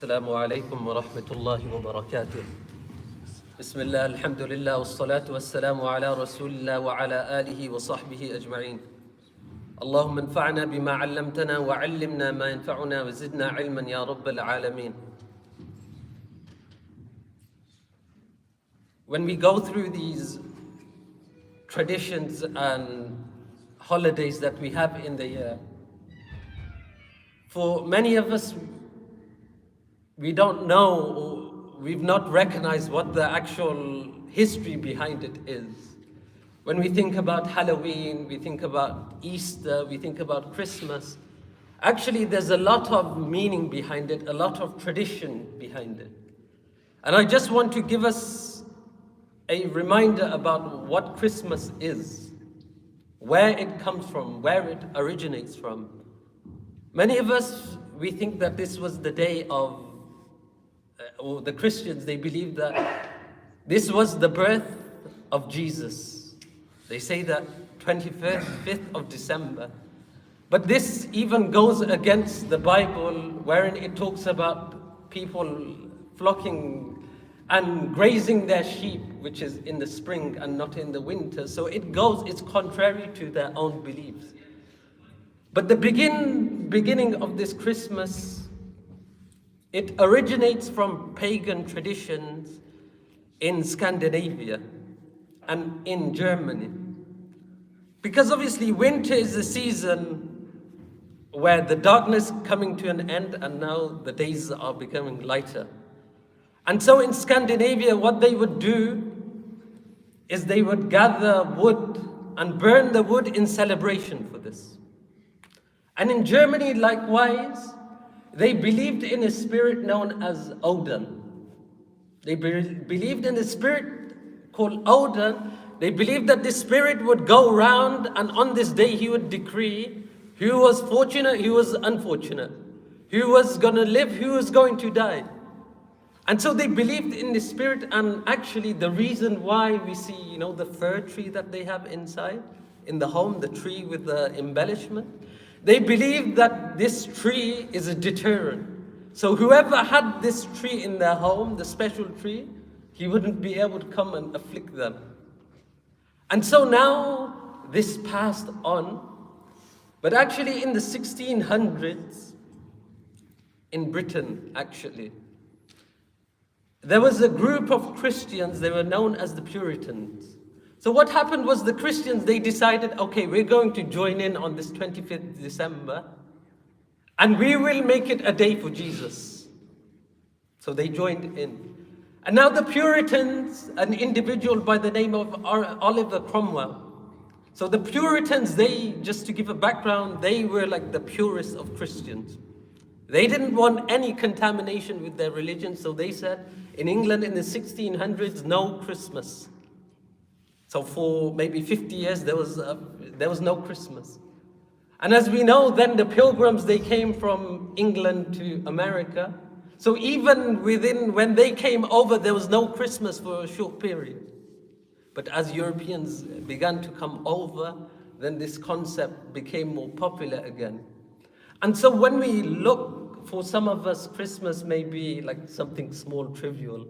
السلام عليكم ورحمة الله وبركاته. بسم الله الحمد لله والصلاة والسلام على رسول الله وعلى آله وصحبه أجمعين. اللهم انفعنا بما علمتنا وعلمنا ما ينفعنا وزدنا علما يا رب العالمين. When we go through these traditions and holidays that we have in the year, for many of us, we don't know or we've not recognized what the actual history behind it is. When we think about Halloween, we think about Easter, we think about Christmas. Actually, there's a lot of meaning behind it, a lot of tradition behind it. And I just want to give us a reminder about what Christmas is, where it comes from, where it originates from. Many of us, we think that this was the day of or the Christians, they believe that this was the birth of Jesus. They say that 25th of December. But this even goes against the Bible, wherein it talks about people flocking and grazing their sheep, which is in the spring and not in the winter. So it's contrary to their own beliefs. But the beginning of this Christmas, it originates from pagan traditions in Scandinavia and in Germany. Because obviously winter is the season where the darkness coming to an end and now the days are becoming lighter. And so in Scandinavia, what they would do is they would gather wood and burn the wood in celebration for this. And in Germany, likewise, they believed in a spirit known as Odin. They believed in a spirit called Odin. They believed that this spirit would go around and on this day he would decree who was fortunate, who was unfortunate, who was going to live, who was going to die. And so they believed in the spirit, and actually the reason why we see, the fir tree that they have inside, in the home, the tree with the embellishment, they believed that this tree is a deterrent. So whoever had this tree in their home, the special tree, he wouldn't be able to come and afflict them. And so now this passed on, but actually in the 1600s, in Britain actually, there was a group of Christians, they were known as the Puritans. So what happened was the Christians, they decided, okay, we're going to join in on this 25th December and we will make it a day for Jesus. So they joined in. And now the Puritans, an individual by the name of Oliver Cromwell. So the Puritans, just to give a background, they were like the purest of Christians. They didn't want any contamination with their religion, so they said, in England in the 1600s, no Christmas. So for maybe 50 years, there was no Christmas. And as we know, then the pilgrims, they came from England to America. So even when they came over, there was no Christmas for a short period. But as Europeans began to come over, then this concept became more popular again. And so when we look, for some of us, Christmas may be like something small, trivial.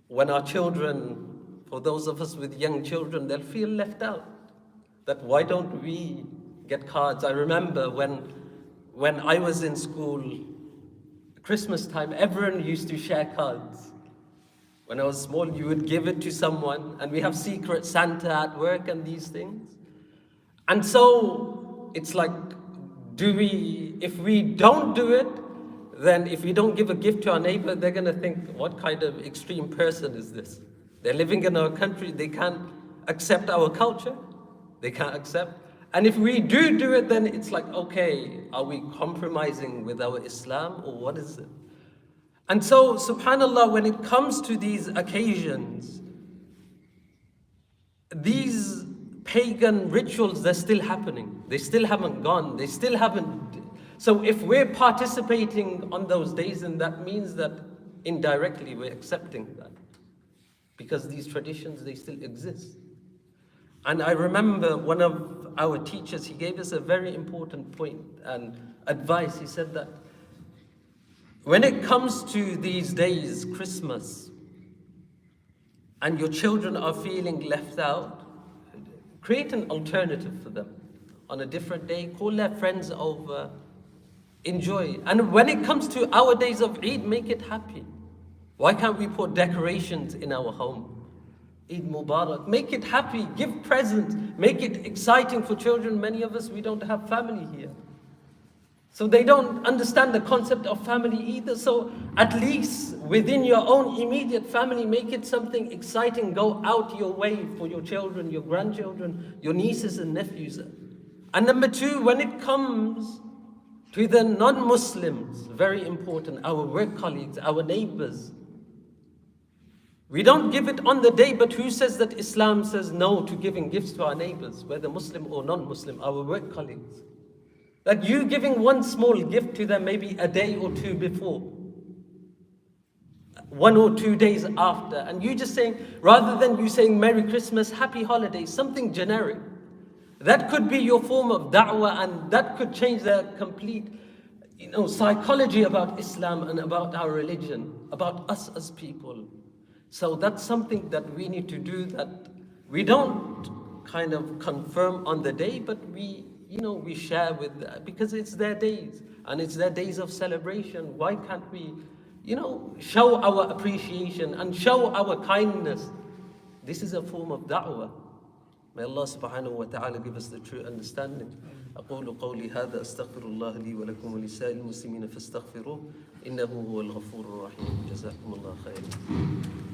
When our children, for those of us with young children, they'll feel left out. That why don't we get cards? I remember when I was in school, Christmas time, everyone used to share cards. When I was small, you would give it to someone, and we have Secret Santa at work and these things. And so it's like, if we don't do it, then if we don't give a gift to our neighbor, they're gonna think, what kind of extreme person is this? They're living in our country, they can't accept our culture, they can't accept. And if we do it, then it's like, okay, are we compromising with our Islam or what is it? And so, subhanAllah, when it comes to these occasions, these pagan rituals, they're still happening. They still haven't gone, they still haven't. So if we're participating on those days, then that means that indirectly we're accepting that. Because these traditions, they still exist. And I remember one of our teachers, he gave us a very important point and advice. He said that When it comes to these days, Christmas, and your children are feeling left out, create an alternative for them. On a different day, call their friends over, enjoy. And when it comes to our days of Eid, make it happy. Why can't we put decorations in our home? Eid Mubarak, make it happy, give presents, make it exciting for children. Many of us, we don't have family here. So they don't understand the concept of family either. So at least within your own immediate family, make it something exciting. Go out your way for your children, your grandchildren, your nieces and nephews. And number two, when it comes to the non-Muslims, very important, our work colleagues, our neighbors, we don't give it on the day, but who says that Islam says no to giving gifts to our neighbors, whether Muslim or non-Muslim, our work colleagues? Like you giving one small gift to them maybe a day or two before, 1 or 2 days after, and you just saying, rather than you saying Merry Christmas, Happy Holidays, something generic, that could be your form of da'wah, and that could change their complete, psychology about Islam and about our religion, about us as people. So that's something that we need to do, that we don't kind of confirm on the day, but we share with, because it's their days and it's their days of celebration. Why can't we, show our appreciation and show our kindness? This is a form of da'wah. May Allah subhanahu wa ta'ala give us the true understanding. أقول قولي هذا أستغفر الله لي ولكم ولسائر المسلمين فاستغفروه إنه هو الغفور الرحيم. جزاكم الله خيرا.